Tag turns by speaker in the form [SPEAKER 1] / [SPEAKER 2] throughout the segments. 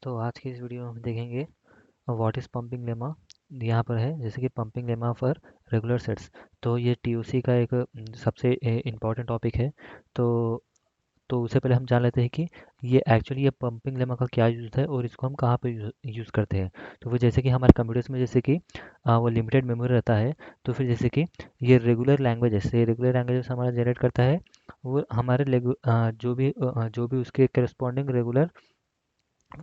[SPEAKER 1] तो आज की इस वीडियो में हम देखेंगे व्हाट इज़ पंपिंग लेमा। यहाँ पर है जैसे कि pumping lemma for regular sets. तो ये टीओसी का एक सबसे इम्पॉर्टेंट टॉपिक है। तो तो उससे पहले हम जान लेते हैं कि ये पंपिंग लेमा का क्या यूज़ है और इसको हम कहाँ पे यूज़ करते हैं। तो फिर जैसे कि हमारे कंप्यूटर्स में जैसे कि वो लिमिटेड मेमोरी रहता है। तो फिर जैसे कि ये रेगुलर लैंग्वेजेस हमारा जनरेट करता है। वो हमारे जो भी उसके corresponding regular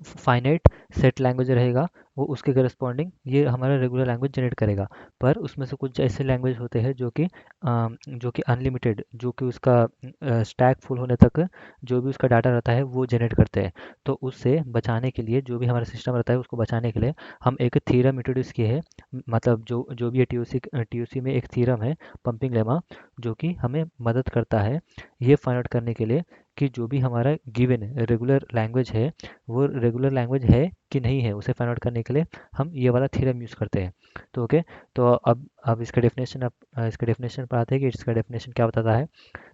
[SPEAKER 1] finite set language रहेगा, वो उसके करस्पॉन्डिंग ये हमारा रेगुलर लैंग्वेज जनरेट करेगा। पर उसमें से कुछ ऐसे लैंग्वेज होते हैं जो कि अनलिमिटेड, जो कि उसका स्टैक फुल होने तक जो भी उसका डाटा रहता है वो जनरेट करते हैं। तो उससे बचाने के लिए, जो भी हमारा सिस्टम रहता है उसको बचाने के लिए हम एक थ्योरम इंट्रोड्यूस किए हैं। मतलब जो जो भी ये टीओसी में एक थ्योरम है, पंपिंग लेमा, जो कि हमें मदद करता है ये फाइंड आउट करने के लिए कि जो भी हमारा गिवन रेगुलर लैंग्वेज है वो रेगुलर लैंग्वेज है कि नहीं है। उसे फाइंड आउट करने के लिए हम ये वाला थ्योरम यूज़ करते हैं। तो ओके, तो अब इसका डेफिनेशन पर आते हैं कि इसका डेफिनेशन क्या बताता है।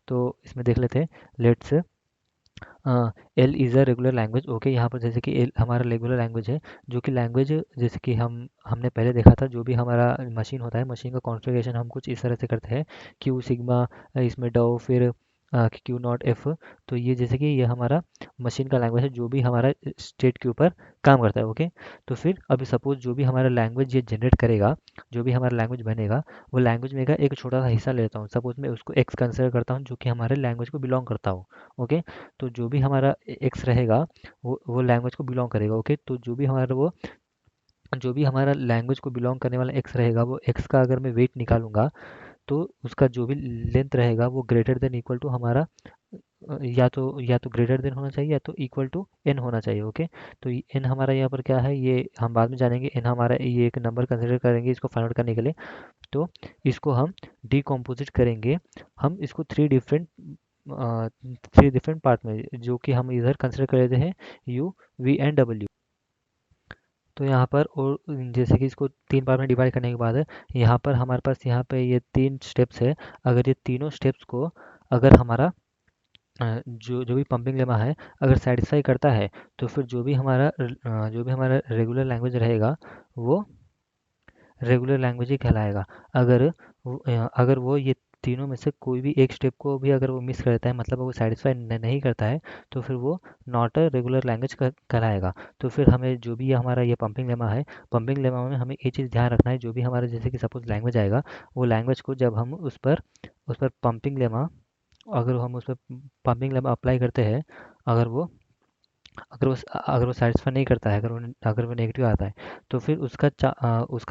[SPEAKER 1] तो इसमें देख लेते हैं। Let's L is a regular language. Okay, यहाँ पर जैसे कि एल हमारा रेगुलर लैंग्वेज है, जो कि लैंग्वेज जैसे कि हमने पहले देखा था, जो भी हमारा मशीन होता है, मशीन का कॉन्फ़िगरेशन हम कुछ इस तरह से करते हैं। क्यू सिग्मा, इसमें डॉ, फिर क्यू नॉट एफ। तो ये जैसे कि ये हमारा मशीन का लैंग्वेज है, जो भी हमारा स्टेट के ऊपर काम करता है। ओके, तो फिर अभी सपोज जो भी हमारा लैंग्वेज ये जनरेट करेगा, जो भी हमारा लैंग्वेज बनेगा, वो लैंग्वेज में का एक छोटा सा हिस्सा लेता हूँ। सपोज मैं उसको एक्स कंसिडर करता हूँ, जो कि हमारे लैंग्वेज को बिलोंग करता हो। ओके, तो जो भी हमारा एक्स रहेगा वो लैंग्वेज को बिलोंग करेगा। ओके, तो जो भी हमारा लैंग्वेज को बिलोंग करने वाला एक्स रहेगा, वो एक्स का अगर मैं वेट निकालूंगा, तो उसका जो भी लेंथ रहेगा वो ग्रेटर देन इक्वल टू हमारा या तो ग्रेटर देन होना चाहिए, या तो इक्वल टू एन होना चाहिए। ओके, तो एन हमारा यहाँ पर क्या है ये हम बाद में जानेंगे। एन हमारा ये एक नंबर कंसिडर करेंगे इसको फाइंड आउट करने के लिए। तो इसको हम डिकम्पोजिट करेंगे। हम इसको थ्री डिफरेंट पार्ट में, जो कि हम इधर कंसिडर कर लेते हैं यू, वी एंड डब्ल्यू। तो यहाँ पर और जैसे कि इसको तीन पार्ट में डिवाइड करने के बाद यहाँ पर हमारे पास यहाँ पे ये तीन स्टेप्स है। अगर ये तीनों स्टेप्स को अगर हमारा जो जो भी पंपिंग लेमा है अगर सेटिस्फाई करता है, तो फिर जो भी हमारा रेगुलर लैंग्वेज रहेगा वो रेगुलर लैंग्वेज ही कहलाएगा। अगर अगर वो ये तीनों में से कोई भी एक स्टेप को भी अगर वो मिस करता है, मतलब वो सेटिस्फाई नहीं करता है, तो फिर वो नॉट अ रेगुलर लैंग्वेज कहलाएगा। तो फिर हमें जो भी ये हमारा ये पंपिंग लेमा है, पंपिंग लेमा में हमें ये चीज़ ध्यान रखना है। जो भी हमारा जैसे कि सपोज लैंग्वेज आएगा, वो लैंग्वेज को जब हम उस पर पंपिंग लेमा अगर हम उस पर पंपिंग लेमा अप्लाई करते हैं, अगर वो अगर वो सेटिस्फाई नहीं करता है, अगर वो नेगेटिव आता है, तो फिर उसका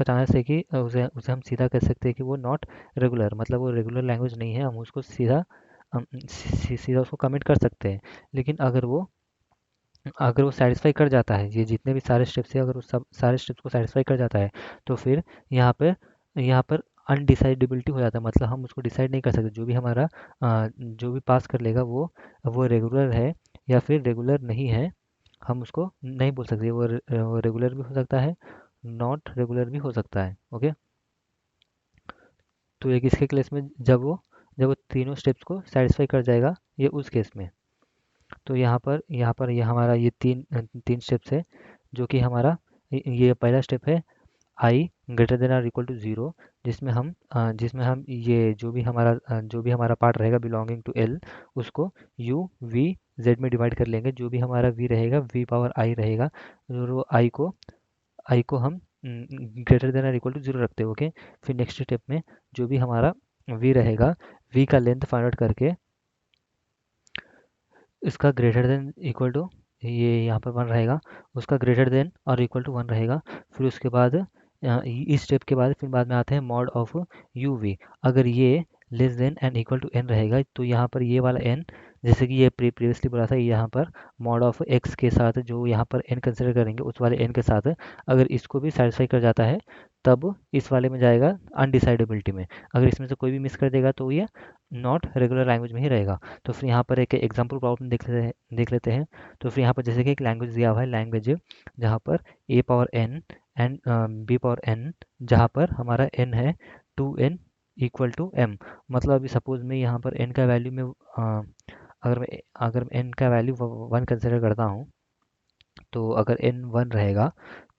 [SPEAKER 1] चांस है कि उसे उसे हम सीधा कह सकते हैं कि वो नॉट रेगुलर, मतलब वो रेगुलर लैंग्वेज नहीं है। हम उसको सीधा उसको कमिट कर सकते हैं। लेकिन अगर वो सेटिस्फाई कर जाता है, ये जितने भी सारे स्टेप्स है, अगर वो सब सारे स्टेप्स को सेटिस्फाई कर जाता है, तो फिर यहाँ पर यहाँ पर अनडिसाइडेबिलिटी हो जाता है। मतलब हम उसको डिसाइड नहीं कर सकते। जो भी पास कर लेगा वो रेगुलर है या फिर रेगुलर नहीं है, हम उसको नहीं बोल सकते। वो रेगुलर भी हो सकता है, नॉट रेगुलर भी हो सकता है। ओके, तो ये किसके केस में, जब वो तीनों स्टेप्स को सेटिस्फाई कर जाएगा, ये उस केस में। तो यहाँ पर ये हमारा ये तीन स्टेप्स है, जो कि हमारा ये पहला स्टेप है, I greater than or equal to zero, जिसमें हम ये जो भी हमारा पार्ट रहेगा बिलोंगिंग टू एल, उसको यू वी जेड में डिवाइड कर लेंगे। जो भी हमारा वी रहेगा, वी पावर आई रहेगा, और वो आई को हम greater than or equal to zero रखते हैं। ओके, फिर नेक्स्ट स्टेप में जो भी हमारा वी रहेगा, वी का लेंथ फाइंड आउट करके इसका ग्रेटर देन इक्वल टू, ये यहाँ पर वन रहेगा, उसका ग्रेटर देन और इक्वल टू वन रहेगा। फिर उसके बाद इस स्टेप के बाद फिर बाद में आते हैं मॉड ऑफ यू वी। अगर ये less than and equal to n रहेगा, तो यहाँ पर ये वाला एन, जैसे कि ये प्रीवियसली बोला था, यहाँ पर मॉड ऑफ एक्स के साथ जो यहाँ पर एन कंसिडर करेंगे, उस वाले एन के साथ अगर इसको भी सेटिस्फाई कर जाता है, तब इस वाले में जाएगा अनडिसाइडेबिलिटी में। अगर इसमें से कोई भी मिस कर देगा, तो ये नॉट रेगुलर लैंग्वेज में ही रहेगा। तो फिर यहाँ पर एक एग्जांपल प्रॉब्लम देख लेते हैं। तो फिर यहाँ पर जैसे कि एक लैंग्वेज दिया हुआ है, लैंग्वेज जहाँ पर A power N and B power N, जहाँ पर हमारा एन है 2n इक्वल टू एम। मतलब अभी सपोज मैं यहाँ पर एन का वैल्यू में अगर मैं एन का वैल्यू वन कंसिडर करता हूँ, तो अगर n 1 रहेगा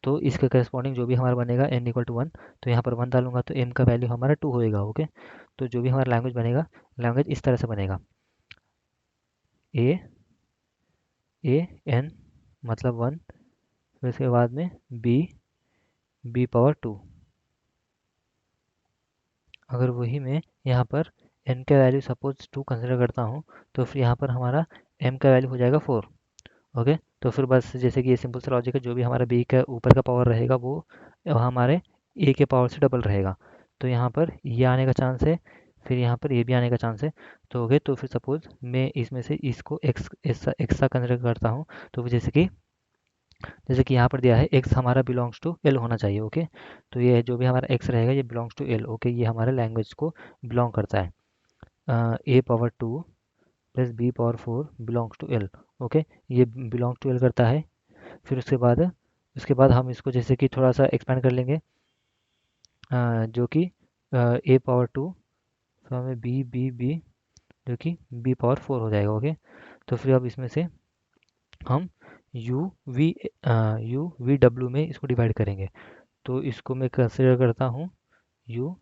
[SPEAKER 1] तो इसके करस्पॉन्डिंग जो भी हमारा बनेगा n इक्वल टू 1, तो यहाँ पर 1 डालूंगा तो m का वैल्यू हमारा 2 होएगा। ओके, तो जो भी हमारा लैंग्वेज बनेगा, लैंग्वेज इस तरह से बनेगा, a n मतलब 1, फिर उसके बाद में b पावर 2। अगर वही मैं यहाँ पर n का वैल्यू सपोज 2 कंसिडर करता हूँ, तो फिर यहाँ पर हमारा m का वैल्यू हो जाएगा 4। ओके, तो फिर बस जैसे कि ये सिंपल सा लॉजिक है, जो भी हमारा b का ऊपर का पावर रहेगा वो हमारे a के पावर से डबल रहेगा। तो यहाँ पर ये आने का चांस है, फिर यहाँ पर ये भी आने का चांस है। तो ओके, तो फिर सपोज मैं इसमें से इसको एक्स्ट्रा कंसिडर करता हूँ, तो फिर जैसे कि यहाँ पर दिया है x हमारा बिलोंग्स टू l होना चाहिए। ओके, तो ये जो भी हमारा x रहेगा ये बिलोंग्स टू l। ओके, ये हमारे लैंग्वेज को बिलोंग करता है। a power 2 plus b power 4 belongs to l। Okay, ये बिलोंग टू l करता है। फिर उसके बाद हम इसको जैसे कि थोड़ा सा एक्सपेंड कर लेंगे, जो कि a पावर 2, फिर हमें b जो कि b पावर 4 हो जाएगा। ओके, तो फिर अब इसमें से हम u v w में इसको डिवाइड करेंगे। तो इसको मैं कंसिडर करता हूँ u,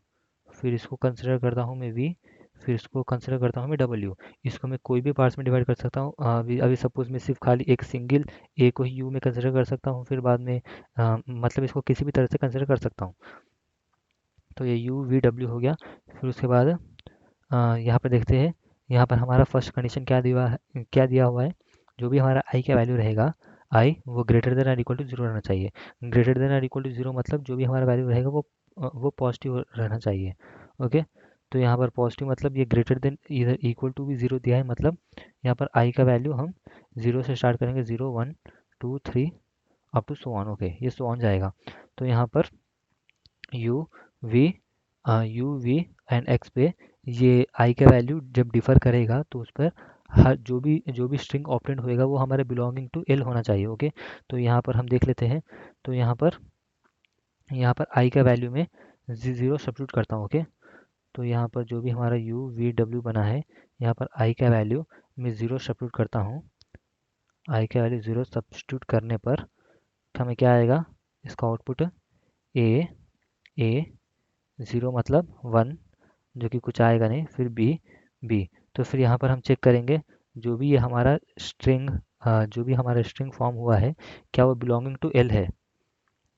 [SPEAKER 1] फिर इसको कंसिडर करता हूँ मैं v, फिर इसको कंसिडर करता हूँ मैं w। इसको मैं कोई भी पार्ट्स में डिवाइड कर सकता हूँ। अभी सपोज मैं सिर्फ खाली एक सिंगल a को ही u में कंसिडर कर सकता हूँ, फिर बाद में मतलब इसको किसी भी तरह से कंसिडर कर सकता हूँ। तो ये u v w हो गया। फिर उसके बाद यहाँ पर देखते हैं, यहाँ पर हमारा फर्स्ट कंडीशन क्या दिया हुआ है, जो भी हमारा i का वैल्यू रहेगा, i वो ग्रेटर देन और इक्वल टू 0 रहना चाहिए। ग्रेटर देन और इक्वल टू 0 मतलब जो भी हमारा वैल्यू रहेगा वो पॉजिटिव रहना चाहिए। ओके, तो यहाँ पर पॉजिटिव मतलब ये ग्रेटर देन इधर इक्वल टू भी 0 दिया है, मतलब यहाँ पर i का वैल्यू हम 0 से स्टार्ट करेंगे, 0 1 2 3 up to so on. Okay, ये सो ऑन जाएगा। तो यहाँ पर यू वी एंड एक्स पे ये आई का वैल्यू जब डिफर करेगा तो उस पर हर जो भी स्ट्रिंग ऑपरेंड होएगा वो हमारे बिलोंगिंग टू एल होना चाहिए। ओके, तो यहाँ पर हम देख लेते हैं। तो यहाँ पर आई का वैल्यू में ज़ीरो सब्स्टिट्यूट करता हूँ। ओके, तो यहाँ पर जो भी हमारा यू वी डब्ल्यू बना है, यहाँ पर आई का वैल्यू मैं ज़ीरो सब्स्टिट्यूट करता हूँ। आई का वैल्यू ज़ीरो सब्स्टिट्यूट करने पर हमें क्या आएगा, इसका आउटपुट ए 0 मतलब 1, जो कि कुछ आएगा नहीं, फिर बी। तो फिर यहाँ पर हम चेक करेंगे जो भी ये हमारा स्ट्रिंग जो भी हमारा स्ट्रिंग फॉर्म हुआ है, क्या वो बिलोंगिंग टू एल है।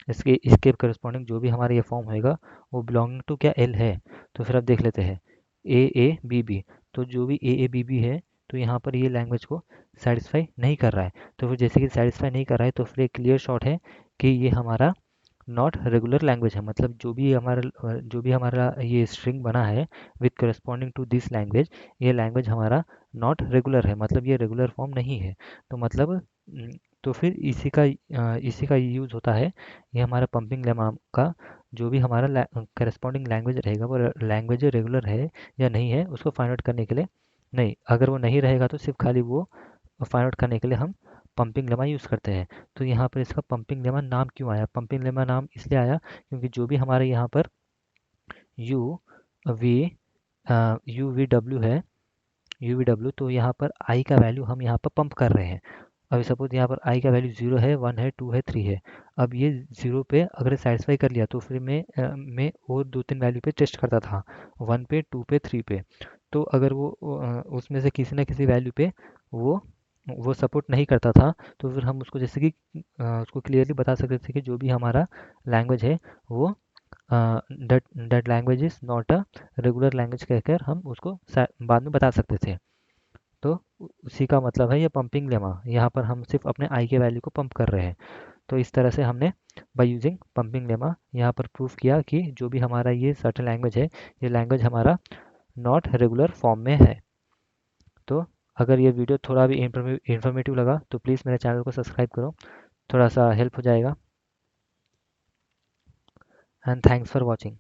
[SPEAKER 1] इसके करस्पॉन्डिंग जो भी हमारा ये फॉर्म होएगा वो बिलोंगिंग टू क्या एल है। तो फिर अब देख लेते हैं ए बी बी। तो जो भी ए बी बी है, तो यहाँ पर ये लैंग्वेज को सेटिस्फाई नहीं कर रहा है। तो फिर जैसे कि सेटिस्फाई नहीं कर रहा है, तो फिर एक क्लियर शॉट है कि ये हमारा नॉट रेगुलर लैंग्वेज है। मतलब जो भी हमारा ये स्ट्रिंग बना है with corresponding to this language, ये लैंग्वेज हमारा नॉट रेगुलर है, मतलब ये रेगुलर फॉर्म नहीं है। तो मतलब तो फिर इसी का यूज़ होता है, ये हमारा पंपिंग लेमा का। जो भी हमारा करस्पॉन्डिंग लैंग्वेज रहेगा वो लैंग्वेज रेगुलर है या नहीं है उसको फाइंड आउट करने के लिए। नहीं, अगर वो नहीं रहेगा तो सिर्फ खाली वो फाइंड आउट करने के लिए हम पंपिंग लेमा यूज़ करते हैं। तो यहाँ पर इसका पंपिंग लेमा नाम क्यों आया, पंपिंग लेमा नाम इसलिए आया क्योंकि जो भी हमारे यहाँ पर यू वी डब्ल्यू है, यू वी डब्ल्यू, तो यहाँ पर आई का वैल्यू हम यहाँ पर पंप कर रहे हैं। अभी सपोज यहाँ पर आई का वैल्यू 0 है, 1 है, 2 है, 3 है। अब ये 0 पे अगर सेटिस्फाई कर लिया तो फिर मैं और 2-3 वैल्यू पे टेस्ट करता था, 1 पे, 2 पे, 3 पे। तो अगर वो उसमें से किसी ना किसी वैल्यू पे वो वो सपोर्ट नहीं करता था, तो फिर हम उसको जैसे कि उसको क्लियरली बता सकते थे कि जो भी हमारा लैंग्वेज है वो that language is not a regular language कहकर हम उसको बाद में बता सकते थे। तो उसी का मतलब है ये पंपिंग लेमा, यहाँ पर हम सिर्फ अपने आई के वैल्यू को पंप कर रहे हैं। तो इस तरह से हमने बाय यूजिंग पंपिंग लेमा यहाँ पर प्रूफ किया कि जो भी हमारा ये सर्टेन लैंग्वेज है, ये लैंग्वेज हमारा नॉट रेगुलर फॉर्म में है। तो अगर ये वीडियो थोड़ा भी इंफॉर्मेटिव लगा तो प्लीज़ मेरे चैनल को सब्सक्राइब करो, थोड़ा सा हेल्प हो जाएगा। And thanks for watching.